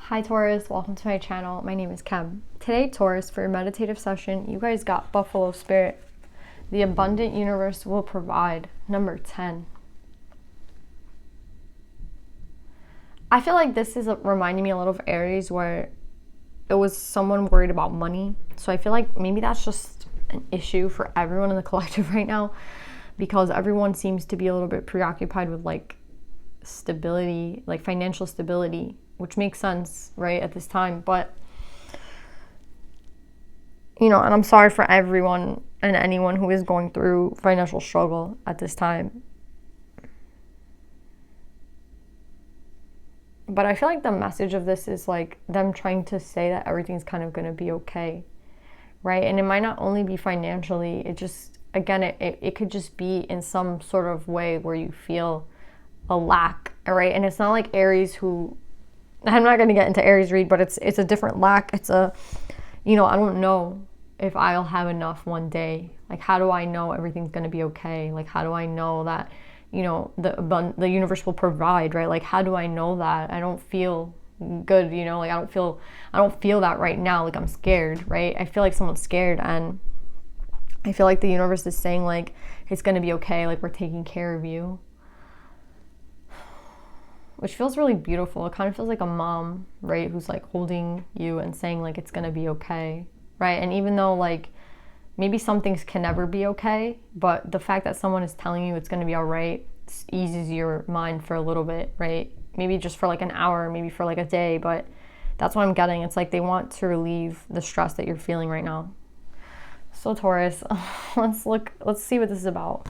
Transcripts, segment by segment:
Hi Taurus, welcome to my channel. My name is Kem. Today, Taurus, for your meditative session, you guys got Buffalo Spirit. The abundant universe will provide. Number 10. I feel like this is reminding me a little of Aries, where it was someone worried about money. So I feel like maybe that's just an issue for everyone in the collective right now, because everyone seems to be a little bit preoccupied with like stability, like financial stability, which makes sense, right, at this time. But, you know, and I'm sorry for everyone and anyone who is going through financial struggle at this time. But I feel like the message of this is like them trying to say that everything's kind of going to be okay, right? And it might not only be financially, it just, again, it could just be in some sort of way where you feel a lack, right? And it's not like Aries who, I'm not going to get into Aries read, but it's a different lack. It's a, you know, I don't know if I'll have enough one day. Like, how do I know everything's going to be okay? Like, how do I know that, you know, the universe will provide, right? Like, how do I know that? I don't feel good, you know, like I don't feel that right now. Like, I'm scared, right? I feel like someone's scared, and I feel like the universe is saying like, it's going to be okay. Like, we're taking care of you. Which feels really beautiful. It kind of feels like a mom, right, who's like holding you and saying like it's gonna be okay, right? And even though like maybe some things can never be okay, but the fact that someone is telling you it's gonna be all right eases your mind for a little bit, right? Maybe just for like an hour, maybe for like a day, but that's what I'm getting. It's like they want to relieve the stress that you're feeling right now. So Taurus, let's see what this is about.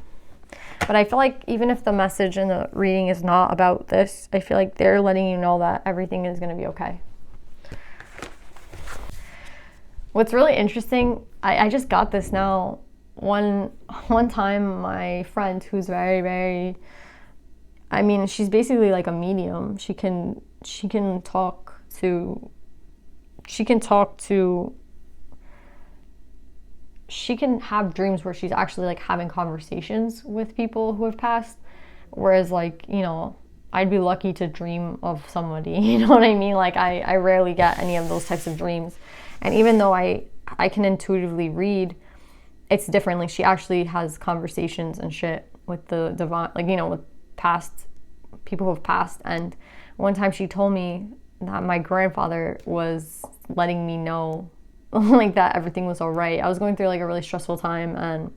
But I feel like even if the message in the reading is not about this, I feel like they're letting you know that everything is going to be okay. What's really interesting, I just got this now. One time, my friend, who's very, very, I mean, she's basically like a medium. She can talk to, she can have dreams where she's actually like having conversations with people who have passed, whereas like, you know, I'd be lucky to dream of somebody, you know what I mean? Like I rarely get any of those types of dreams. And even though I can intuitively read, it's different. Like she actually has conversations and shit with the divine, like, you know, with past people who have passed. And one time she told me that my grandfather was letting me know like that everything was all right. I was going through like a really stressful time, and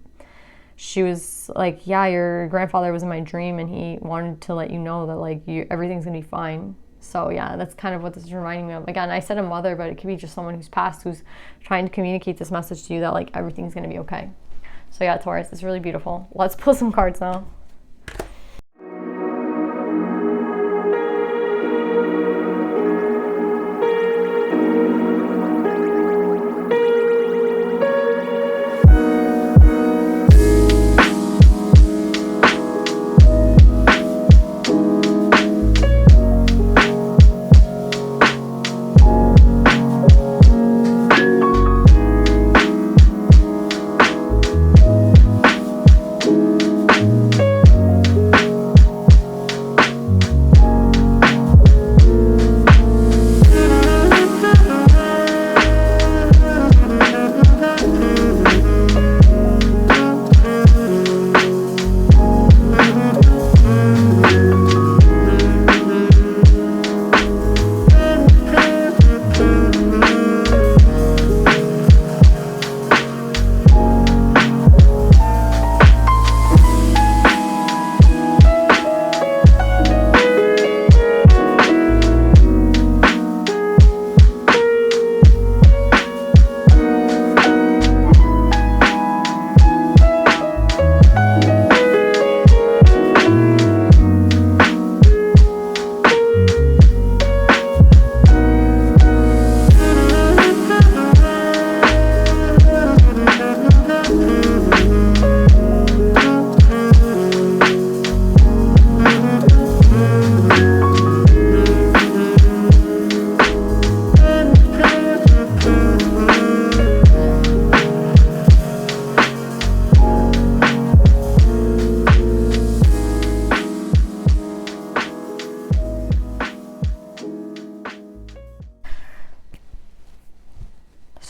she was like, yeah, your grandfather was in my dream and he wanted to let you know that like everything's gonna be fine. So yeah, that's kind of what this is reminding me of. Again, I said a mother, but it could be just someone who's passed who's trying to communicate this message to you that like everything's gonna be okay. So yeah, Taurus, it's really beautiful. Let's pull some cards now.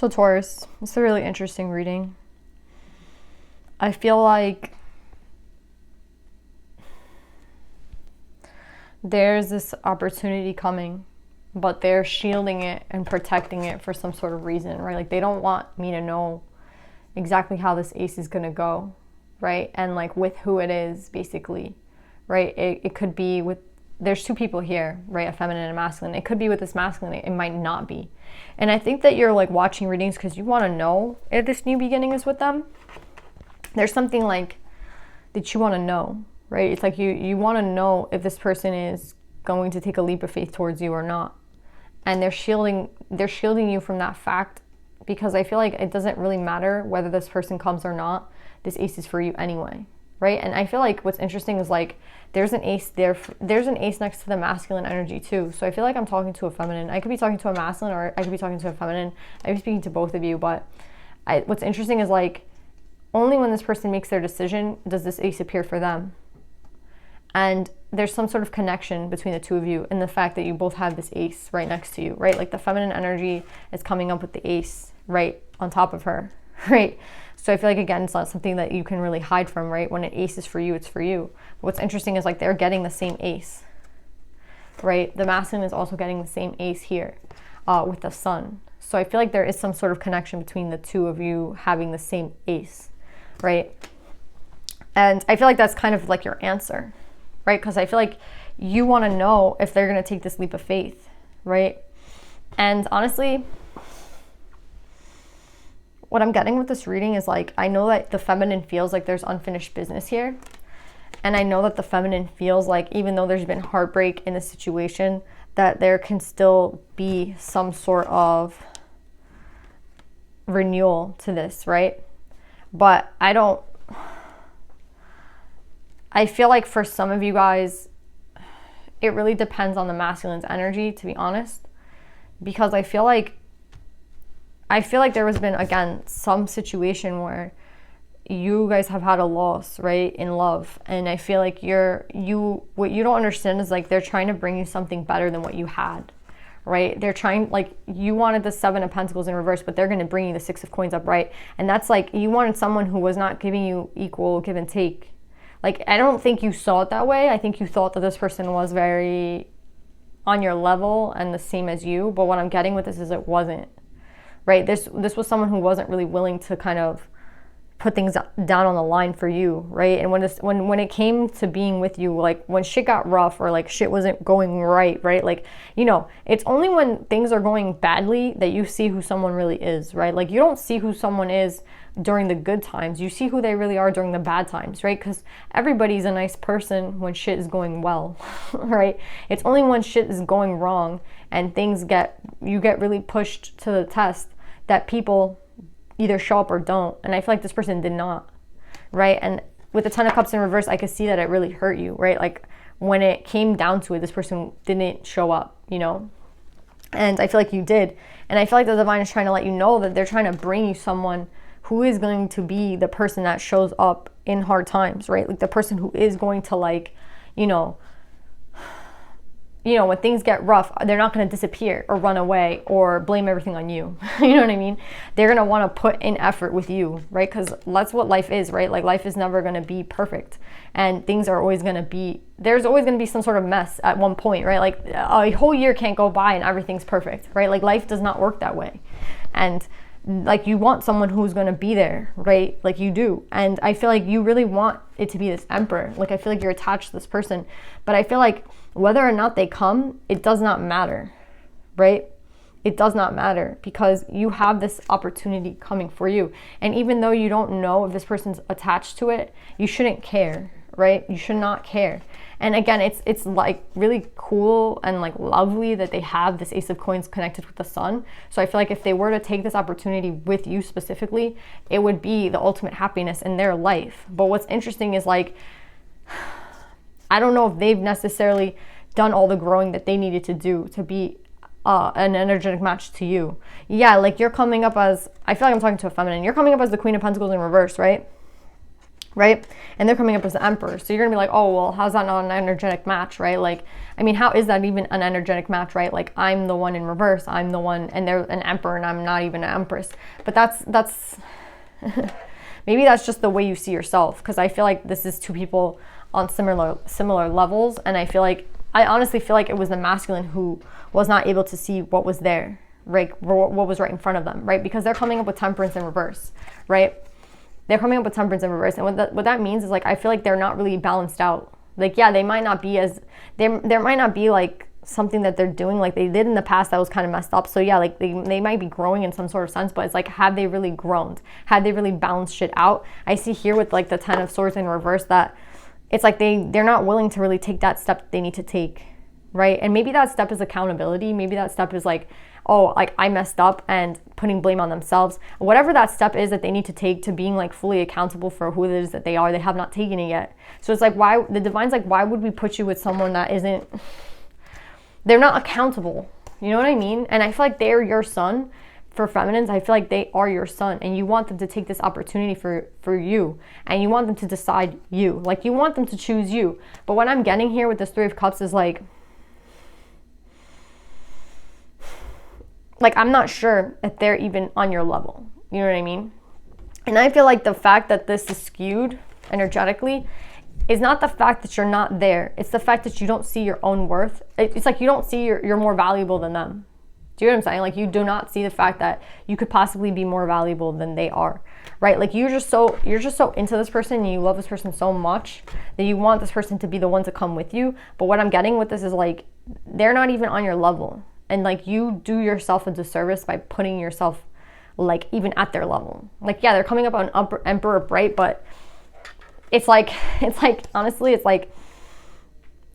So Taurus, it's a really interesting reading. I feel like there's this opportunity coming, but they're shielding it and protecting it for some sort of reason, right? Like they don't want me to know exactly how this ace is going to go, right? And like with who it is, basically, right? It could be with, there's two people here, right? A feminine and a masculine. It could be with this masculine, it might not be. And I think that you're like watching readings because you want to know if this new beginning is with them. There's something like that you want to know, right? It's like you want to know if this person is going to take a leap of faith towards you or not. And they're shielding you from that fact, because I feel like it doesn't really matter whether this person comes or not. This ace is for you anyway, right? And I feel like what's interesting is like there's an ace there. There's an ace next to the masculine energy too. So I feel like I'm talking to a feminine. I could be talking to a masculine, or I could be talking to a feminine. I'm speaking to both of you. But what's interesting is like only when this person makes their decision does this ace appear for them. And there's some sort of connection between the two of you, and the fact that you both have this ace right next to you, right? Like the feminine energy is coming up with the ace right on top of her, right? So I feel like, again, it's not something that you can really hide from, right? When an ace is for you, it's for you. But what's interesting is like they're getting the same ace, right? The masculine is also getting the same ace here with the sun. So I feel like there is some sort of connection between the two of you having the same ace, right? And I feel like that's kind of like your answer, right? Because I feel like you want to know if they're going to take this leap of faith, right? And honestly, what I'm getting with this reading is like, I know that the feminine feels like there's unfinished business here. And I know that the feminine feels like even though there's been heartbreak in the situation, that there can still be some sort of renewal to this, right? But I feel like for some of you guys, it really depends on the masculine's energy, to be honest. Because I feel like there has been, again, some situation where you guys have had a loss, right, in love. And I feel like what you don't understand is like they're trying to bring you something better than what you had, right? They're trying, like you wanted the 7 of Pentacles in reverse, but they're going to bring you the 6 of Coins upright. And that's like, you wanted someone who was not giving you equal give and take. Like, I don't think you saw it that way. I think you thought that this person was very on your level and the same as you. But what I'm getting with this is it wasn't. Right? This was someone who wasn't really willing to kind of put things down on the line for you, right? And when it came to being with you, like when shit got rough or like shit wasn't going right? Like, you know, it's only when things are going badly that you see who someone really is, right? Like you don't see who someone is during the good times. You see who they really are during the bad times, right? Because everybody's a nice person when shit is going well, right? It's only when shit is going wrong and you get really pushed to the test that people either show up or don't. And I feel like this person did not, right? And with the 10 of Cups in reverse, I could see that it really hurt you, right? Like when it came down to it, this person didn't show up, you know? And I feel like you did. And I feel like the divine is trying to let you know that they're trying to bring you someone who is going to be the person that shows up in hard times, right? Like the person who is going to like, you know, when things get rough, they're not going to disappear or run away or blame everything on you. You know what I mean? They're going to want to put in effort with you, right? Because that's what life is, right? Like life is never going to be perfect, and things are always going to be, there's always going to be some sort of mess at one point, right? Like a whole year can't go by and everything's perfect, right? Like life does not work that way. And like you want someone who's going to be there, right? Like you do. And I feel like you really want it to be this emperor. Like I feel like you're attached to this person, but I feel like whether or not they come, it does not matter, right? It does not matter, because you have this opportunity coming for you. And even though you don't know if this person's attached to it, you shouldn't care, right? You should not care. And again, it's like really cool and like lovely that they have this Ace of Coins connected with the sun. So I feel like if they were to take this opportunity with you specifically, it would be the ultimate happiness in their life. But what's interesting is like, I don't know if they've necessarily done all the growing that they needed to do to be an energetic match to you. Yeah, like you're coming up as, I feel like I'm talking to a feminine, you're coming up as the Queen of Pentacles in reverse, right? right? And they're coming up as the Emperor. So you're gonna be like, oh, well, how's that not an energetic match, right? Like, I mean, how is that even an energetic match, right? Like, I'm the one in reverse, I'm the one, and they're an Emperor, and I'm not even an Empress. But that's maybe that's just the way you see yourself, because I feel like this is two people on similar levels, and I honestly feel like it was the masculine who was not able to see what was there, right? What was right in front of them, right? Because they're coming up with Temperance in reverse, right? They're coming up with Temperance in reverse, and what that means is, like, I feel like they're not really balanced out. Like, yeah, they might not be as there might not be like something that they're doing like they did in the past that was kind of messed up. So yeah, like they might be growing in some sort of sense, but it's like, have they really grown? Have they really balanced shit out? I see here with like the Ten of Swords in reverse that it's like they're not willing to really take that step that they need to take, right? And maybe that step is accountability. Maybe that step is like, oh, like I messed up, and putting blame on themselves. Whatever that step is that they need to take to being like fully accountable for who it is that they are, they have not taken it yet. So it's like, why, the divine's like, why would we put you with someone that isn't, they're not accountable? You know what I mean? And I feel like they're your son. For feminines, I feel like they are your son, and you want them to take this opportunity for you, and you want them to decide you. Like, you want them to choose you. But what I'm getting here with this Three of Cups is like I'm not sure if they're even on your level. You know what I mean? And I feel like the fact that this is skewed energetically is not the fact that you're not there. It's the fact that you don't see your own worth. It's like you don't see you're more valuable than them. Do you know what I'm saying? Like, you do not see the fact that you could possibly be more valuable than they are, right? Like, you're just so into this person, and you love this person so much that you want this person to be the one to come with you. But what I'm getting with this is like, they're not even on your level. And like, you do yourself a disservice by putting yourself like even at their level. Like, yeah, they're coming up on Emperor, right? But it's like honestly, it's like,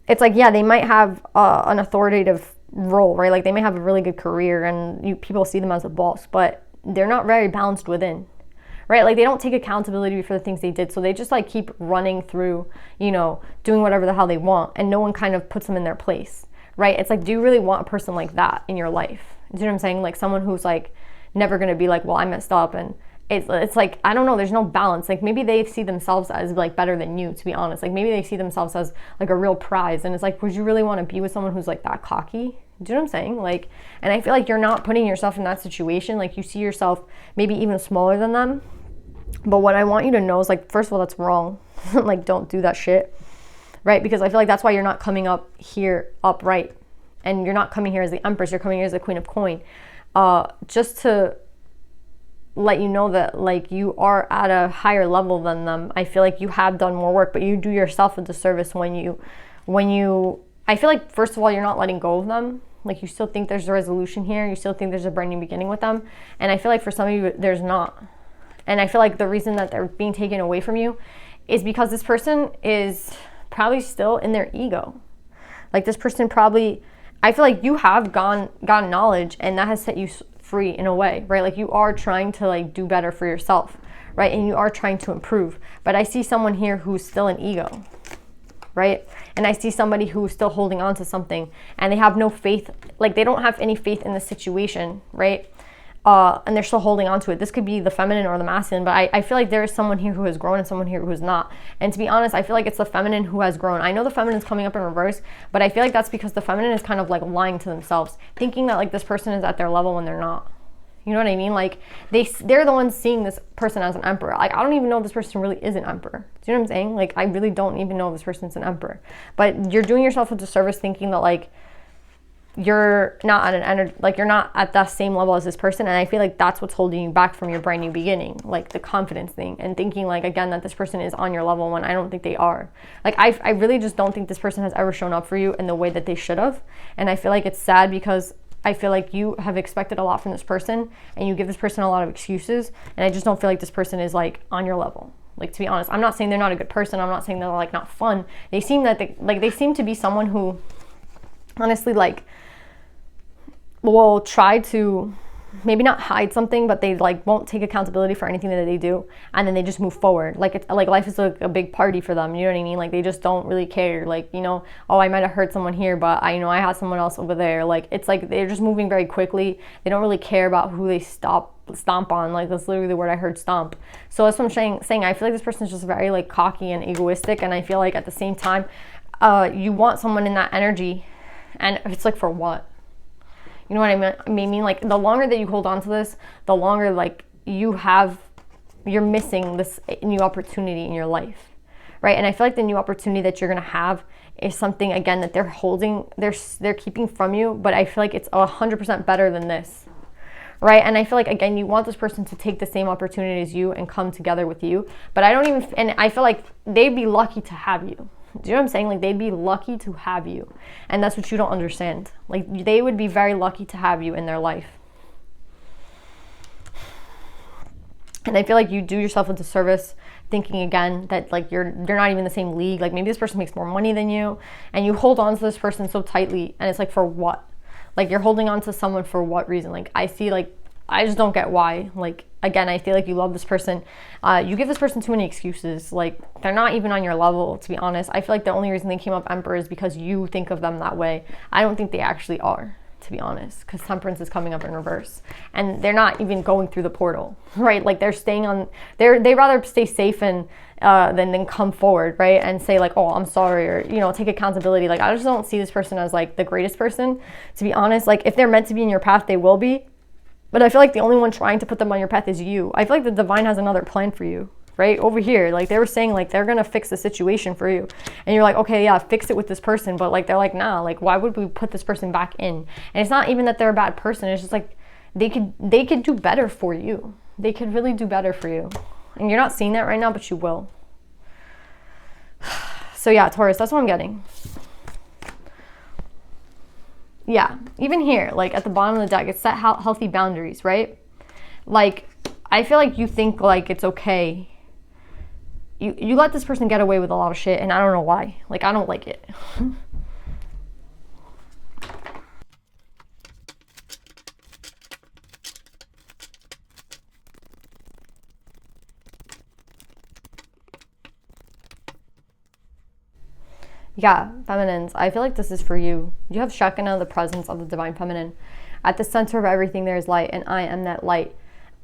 yeah, they might have an authoritative role, right? Like, they may have a really good career, and people see them as a boss, but they're not very balanced within, right? Like, they don't take accountability for the things they did, so they just like keep running through, you know, doing whatever the hell they want, and no one kind of puts them in their place, right? It's like, do you really want a person like that in your life? Do you know what I'm saying? Like, someone who's like never gonna be like, well, I messed up, and it's like, I don't know, there's no balance. Like, maybe they see themselves as like better than you, to be honest. Like, maybe they see themselves as like a real prize, and it's like, would you really want to be with someone who's like that cocky? Do you know what I'm saying? Like, and I feel like you're not putting yourself in that situation. Like, you see yourself maybe even smaller than them. But what I want you to know is, like, first of all, that's wrong. Like, don't do that shit, right? Because I feel like that's why you're not coming up here upright, and you're not coming here as the Empress. You're coming here as the Queen of Coin, just to let you know that like you are at a higher level than them. I feel like you have done more work, but you do yourself a disservice when you I feel like, first of all, you're not letting go of them. Like, you still think there's a resolution here. You still think there's a brand new beginning with them. And I feel like for some of you, there's not. And I feel like the reason that they're being taken away from you is because this person is probably still in their ego. Like, this person probably, I feel like you have gotten knowledge, and that has set you free in a way, right? Like, you are trying to like do better for yourself, right? And you are trying to improve. But I see someone here who's still in ego, right? And I see somebody who's still holding on to something, and they have no faith, like, they don't have any faith in the situation, right? And they're still holding on to it. This could be the feminine or the masculine, but I feel like there is someone here who has grown and someone here who's not. And to be honest, I feel like it's the feminine who has grown. I know the feminine is coming up in reverse, but I feel like that's because the feminine is kind of like lying to themselves, thinking that like this person is at their level when they're not. You know what I mean? Like, they're the ones seeing this person as an emperor. Like, I don't even know if this person really is an emperor. Do you know what I'm saying? Like, I really don't even know if this person's an emperor. But you're doing yourself a disservice thinking that like you're not at you're not at that same level as this person. And I feel like that's what's holding you back from your brand new beginning, like the confidence thing, and thinking like, again, that this person is on your level when I don't think they are. Like, I really just don't think this person has ever shown up for you in the way that they should have. And I feel like it's sad because I feel like you have expected a lot from this person, and you give this person a lot of excuses, and I just don't feel like this person is like on your level. Like, to be honest, I'm not saying they're not a good person. I'm not saying they're like not fun. They seem to be someone who honestly like will try to maybe not hide something, but they like won't take accountability for anything that they do, and then they just move forward. Like it's like life is a big party for them. You know what I mean? Like they just don't really care. Like, you know, oh, I might have hurt someone here, but I know I had someone else over there. Like it's like they're just moving very quickly. They don't really care about who they stomp on. Like that's literally the word I heard, stomp. So that's what I'm saying. I feel like this person is just very like cocky and egoistic, and I feel like at the same time, you want someone in that energy, and it's like for what? You know what I mean? Like the longer that you hold on to this, the longer like you're missing this new opportunity in your life, right? And I feel like the new opportunity that you're gonna have is something, again, that they're holding, they're keeping from you, but I feel like it's 100% better than this, right? And I feel like, again, you want this person to take the same opportunity as you and come together with you, but and I feel like they'd be lucky to have you. Do you know what I'm saying? Like they'd be lucky to have you. And that's what you don't understand. Like they would be very lucky to have you in their life. And I feel like you do yourself a disservice thinking again that like you're not even in the same league. Like maybe this person makes more money than you, and you hold on to this person so tightly, and it's like for what? Like you're holding on to someone for what reason? Like I just don't get why. Like, again, I feel like you love this person. You give this person too many excuses. Like, they're not even on your level, to be honest. I feel like the only reason they came up Emperor is because you think of them that way. I don't think they actually are, to be honest, because Temperance is coming up in reverse. And they're not even going through the portal, right? Like, they're staying on, they rather stay safe and than come forward, right? And say like, oh, I'm sorry, or, you know, take accountability. Like, I just don't see this person as like the greatest person, to be honest. Like, if they're meant to be in your path, they will be. But I feel like the only one trying to put them on your path is you. I feel like the divine has another plan for you, right? Over here, like they were saying, like they're going to fix the situation for you. And you're like, okay, yeah, fix it with this person. But like, they're like, nah, like why would we put this person back in? And it's not even that they're a bad person. It's just like, they could do better for you. They could really do better for you. And you're not seeing that right now, but you will. So yeah, Taurus, that's what I'm getting. Yeah, even here, like at the bottom of the deck, it's set healthy boundaries, right? Like, I feel like you think like it's okay. You let this person get away with a lot of shit, and I don't know why. Like, I don't like it. Yeah, feminines, I feel like this is for you. You have Shekinah, the presence of the divine feminine. At the center of everything there is light, and I am that light.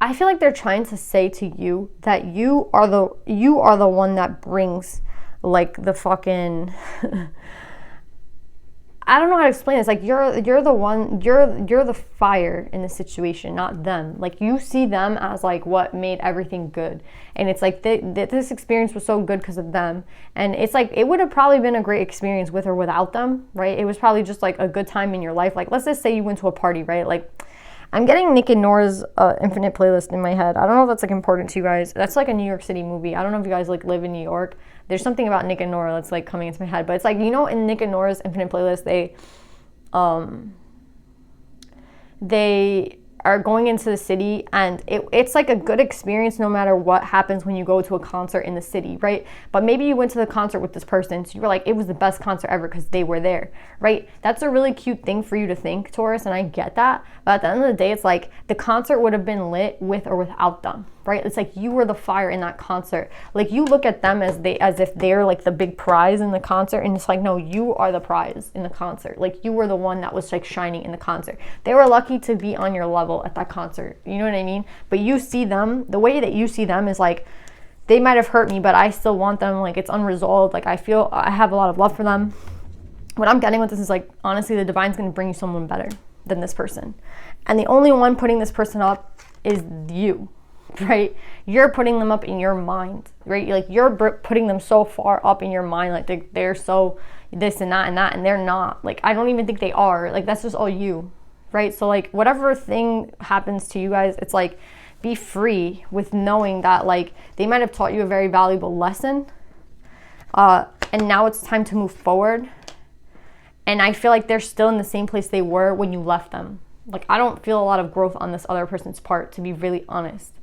I feel like they're trying to say to you that you are the one that brings like the fucking I don't know how to explain this. Like you're the one, you're the fire in the situation, not them. Like you see them as like what made everything good, and it's like this experience was so good because of them. And it's like it would have probably been a great experience with or without them, right? It was probably just like a good time in your life. Like let's just say you went to a party, right? Like I'm getting Nick and Nora's Infinite playlist in my head. I don't know if that's like important to you guys. That's like a New York City movie. I don't know if you guys like live in New York. There's something about Nick and Nora that's like coming into my head, but it's like, you know, in Nick and Nora's Infinite playlist, they are going into the city, and it's like a good experience no matter what happens when you go to a concert in the city, right? But maybe you went to the concert with this person, so you were like, it was the best concert ever because they were there, right? That's a really cute thing for you to think, Taurus, and I get that. But at the end of the day, it's like the concert would have been lit with or without them, right? It's like you were the fire in that concert. Like you look at them as if they're like the big prize in the concert, and it's like, no, you are the prize in the concert. Like you were the one that was like shining in the concert. They were lucky to be on your level at that concert. You know what I mean? But you see them, the way that you see them is like, they might have hurt me, but I still want them. Like it's unresolved. Like I feel I have a lot of love for them. What I'm getting with this is like, honestly, the divine's going to bring you someone better than this person. And the only one putting this person up is you, right? You're putting them up in your mind, right? Like you're putting them so far up in your mind, like they're so this and that, and they're not. Like I don't even think they are. Like that's just all you, right? So like whatever thing happens to you guys, it's like be free with knowing that like they might have taught you a very valuable lesson, and now it's time to move forward. And I feel like they're still in the same place they were when you left them. Like I don't feel a lot of growth on this other person's part, to be really honest.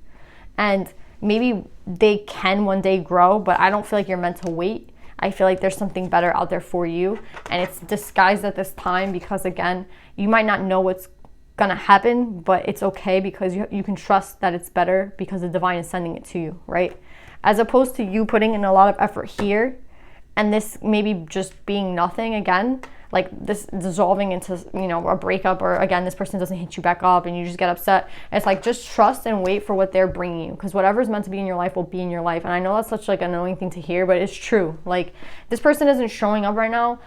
And maybe they can one day grow, but I don't feel like you're meant to wait. I feel like there's something better out there for you, and it's disguised at this time because, again, you might not know what's gonna happen, but it's okay because you can trust that it's better because the divine is sending it to you, right? As opposed to you putting in a lot of effort here and this maybe just being nothing again, like this dissolving into, you know, a breakup, or again, this person doesn't hit you back up and you just get upset. It's like, just trust and wait for what they're bringing you, because whatever's meant to be in your life will be in your life. And I know that's such like an annoying thing to hear, but it's true. Like, this person isn't showing up right now,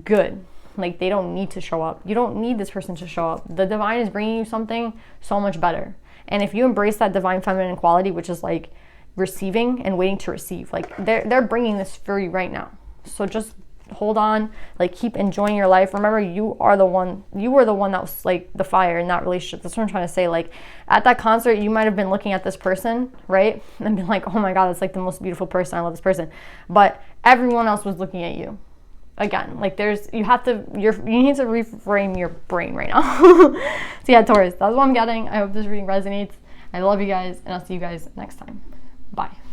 good. Like, they don't need to show up. You don't need this person to show up. The divine is bringing you something so much better. And if you embrace that divine feminine quality, which is like receiving and waiting to receive, like they're bringing this for you right now. So just hold on, like keep enjoying your life. Remember, you were the one that was like the fire in that relationship. That's what I'm trying to say. Like, at that concert, you might have been looking at this person, right, and been like, oh my god, that's like the most beautiful person, I love this person, but everyone else was looking at you. Again, like you need to reframe your brain right now. So yeah, Taurus, that's what I'm getting. I hope this reading resonates. I love you guys, and I'll see you guys next time. Bye.